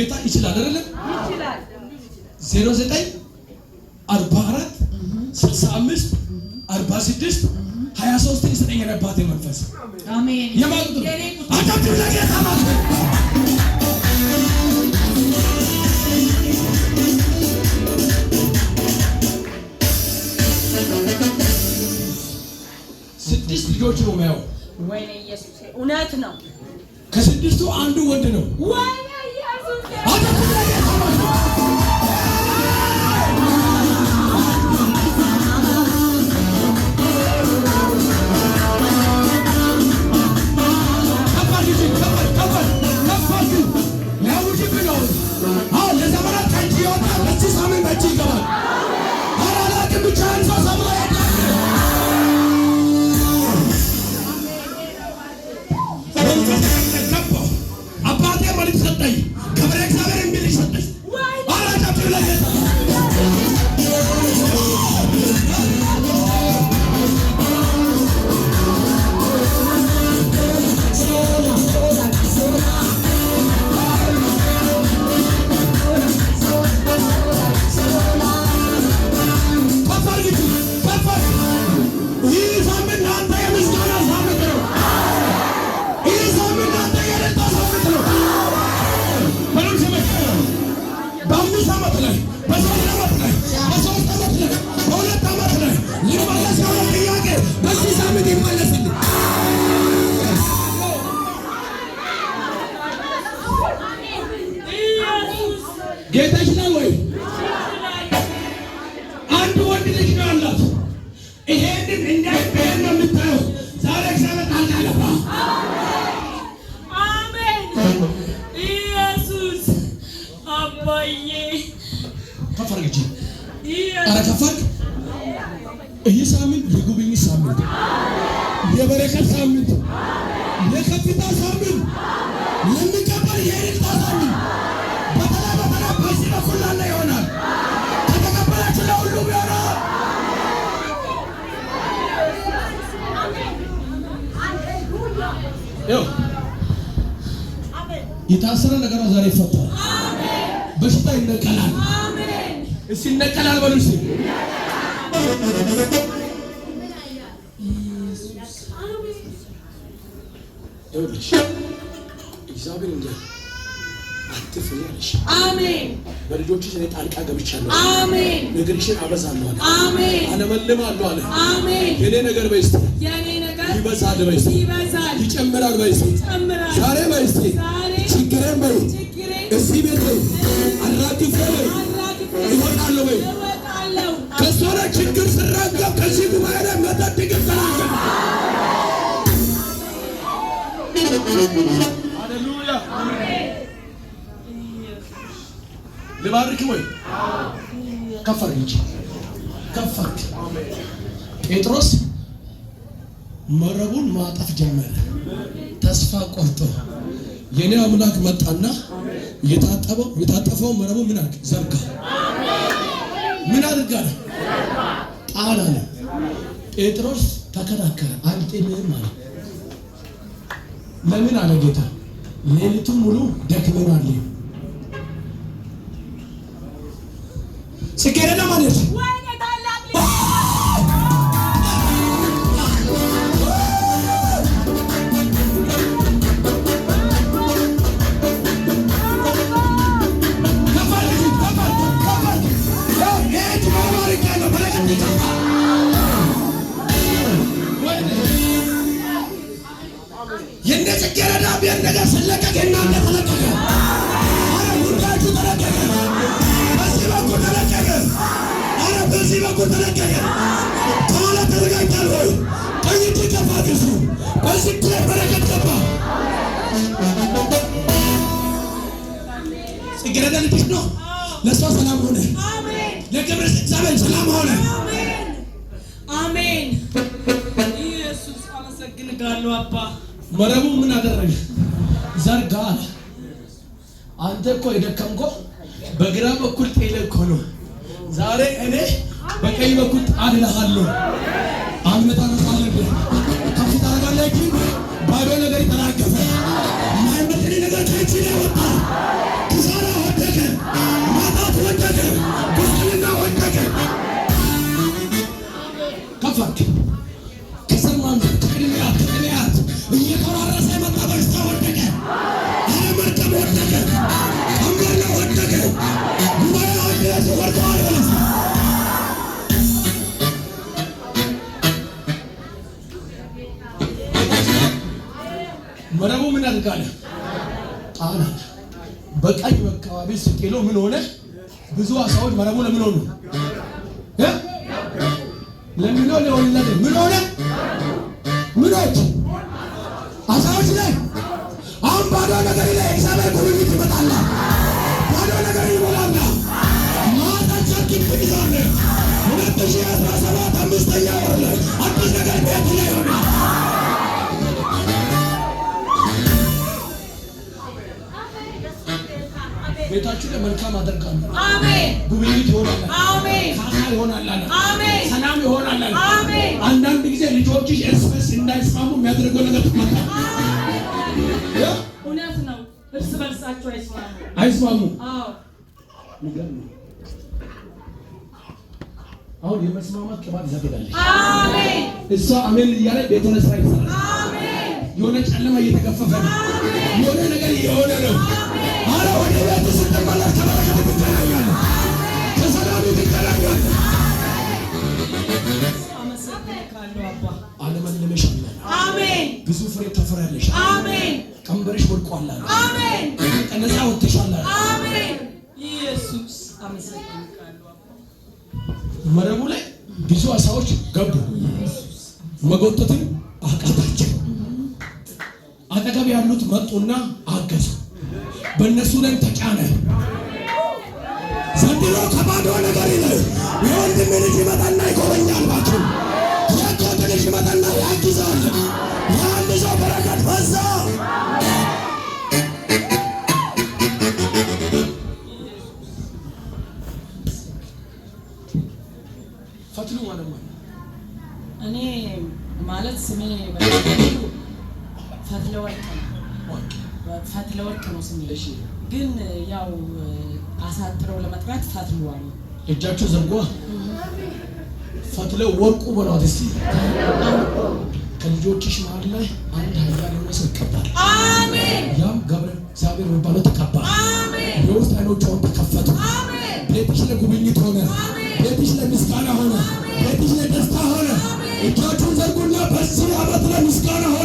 ጌታ ይችላል አይደል? ይችላል። 09 44 65 46 23 ይሰጠኝ የነባት መንፈስ አሜን። የማቁት አታችሁ ለጌታ ማለት ስድስት ልጆች ነው የሚያው። ወይኔ ኢየሱስ እውነት ነው። ከስድስቱ አንዱ ወንድ ነው። ወይኔ ኢየሱስ አታችሁ ለጌታ ማለት ጌታ ይችላል ወይ? አንድ ወንድ ልጅ ነው ያላት። ይሄንን እንዳይበየን ነው የምታየው። ዛሬ እግዚአብሔር ጣልቃ ገባ። አሜን። ኢየሱስ አባዬ ከፈርግጂ አረ ከፈርግ። ይህ ሳምንት የጉብኝት ሳምንት፣ የበረከት ሳምንት፣ የከፍታ ሳምንት፣ የሚቀበል የእልልታ ሳምንት በዚህ በኩል ላለ ይሆናል። ከተቀበላችሁ ለሁሉም ይሆናል። የታሰረ ነገር ዛሬ ይፈታል። በሽታ ይነቀላል። እስቲ ይነቀላል በሉ እስቲ። እግዚአብሔር እንደ አትፍሪ አለሽ። አሜን። በልጆችሽ እኔ ጣልቃ ገብቻለሁ። አሜን። ነገርሽን አበዛለሁ አለ። አሜን። አለመልማለሁ አለ። አሜን። የኔ ነገር በይስቲ የኔ ነገር ይበዛል በይስቲ ይበዛል፣ ይጨምራል በይስቲ ይጨምራል፣ ዛሬ በይስቲ ዛሬ ችግሬን በይ እዚህ ቤት በይ አራግፌ በይ ይወጣለሁ በይ ይወጣለሁ። ከእሷ ላይ ችግር ስራገብ ከዚህ ጉባኤ ላይ መጠጥ ይገባል። ሃሌሉያ አሜን። ልባርክ ወይ ከፈርክ እንጂ ከፈርክ። ጴጥሮስ መረቡን ማጠፍ ጀመረ። ተስፋ ቆርጦ የኔ አምላክ መጣና የታጠፈው መረቡ ምን አድርግ ዘርጋ። ምን አድርጋለ ጣል አለ። ጴጥሮስ ተከራከረ። አልጤንም አለ። ለምን አለ ጌታ፣ ሌሊቱን ሙሉ ደክመናል። ስኬረና ማለት ወይኔ ታላቅ የነ ስኬረና ቢያን ነገር ስለቀቀ እናንተ ተለቀቀ። አረ ጉዳያችሁ ተለቀቀ። በዚህ በኩል ተለቀቀ። አረ በዚህ በኩል ተለቀቀ። ካለ ተረጋግቷል ወይ? ቀኝት ከፋ ግሱ በዚህ ላይ በረከት ገባ። ስኬረና ልጅ ነው። ለሷ ሰላም ሆነ። አሜን። ለክብር እግዚአብሔር ሰላም ሆነ። አሜን አሜን። ኢየሱስ አመሰግንሃለሁ አባ። መረቡ ምን አደረገ? ዘርጋ አለ። አንተ እኮ የደከምከው በግራ በኩል ጤለ እኮ ነው። ዛሬ እኔ በቀኝ በኩል ጣልልሃለሁ። አመጣ ነው ከፍታ ታደርጋለህ። ባዶ ነገር ይተራገፈ ማይመጥን ነገር ከእጅ ላይ ወጣ። ክሳራ አለ? ጣና። በቀኝ አካባቢ ስቄሎ ምን ሆነ? ብዙ አሳዎች መረቡ ለምን ሆኑ? ለምን ሆነ? ምን ሆነ? ምኖች አሳዎች ላይ አሁን ባዶ ነገር ላይ እግዚአብሔር ጉብኝት ይመጣል። ባዶ ነገር ይሞላል። ማታቸክ ይይዛል። 2017 አምስተኛ ወር ላይ አዲስ ነገር ቤት ላይ ሆነ። ቤታችሁ ላይ መልካም አደርጋለሁ። አሜን። ጉብኝት ይሆናል። አሜን። ካሳ ይሆናል። አሜን። ሰላም ይሆናል። አሜን። አንዳንድ ጊዜ ልጆችሽ እርስ በርስ እንዳይስማሙ የሚያደርገው ነገር ትመጣ። እውነት ነው። እርስ በርሳቸው አይስማሙ። አዎ። አሁን የመስማማት ቅባት ይዘጋጃል። አሜን። እሷ አሜን እያለ ቤቱን ስራ ይሰራል። አሜን። የሆነ ጨለማ እየተገፈፈ ነው። የሆነ ነገር እየሆነ ነው። አረ ወደ ቤት ስትመለስ ከበረከት ትገናኛለህ። ከሰላም ትገናኛለህ። አመሰግናለሁ አባ። አለመለመሻለሁ። አሜን። ብዙ ፍሬ ታፈራለሽ። አሜን። ቀንበርሽ ወድቋል። አሜን። ነፃ ወጥተሻል። አሜን። ኢየሱስ አመሰግናለሁ አባ። መረቡ ላይ ብዙ አሳዎች ገቡ። መጎተትም አቃታቸው። አጠገብ ያሉት መጡና አገዙ። በእነሱ ላይ ተጫነ። ዘንድሮ ከባዶ ነገር ይለይ የወንድም ልጅ ይመጣና ይጎበኛል። ባችሁ የአጎት ልጅ ይመጣና ያግዛል። የአንድ ሰው በረከት በዛ። ፈትሉ ማለት ነው። እኔ ማለት ስሜ ፈትለ ወርቅ ነው ስሜ። ግን ያው አሳጥረው ለመጥራት ፈትለዋል። እጃችሁ ዘርጓ ፈትለ ወርቁ በሏት እስቲ። ከልጆችሽ መሀል ላይ አንድ ኃያል የሆነ ሰው ይቀባል። አሜን። ያም ገብረ እግዚአብሔር የሚባለው ተቀባ። አሜን። የውስጥ አይኖቿን ተከፈቱ። አሜን። ቤትሽ ለጉብኝት ሆነ። ቤትሽ ለምስጋና ሆነ። ቤትሽ ለደስታ ሆነ። እጃችሁን ዘርጉና በዚህ ዓመት ለምስጋና ሆነ።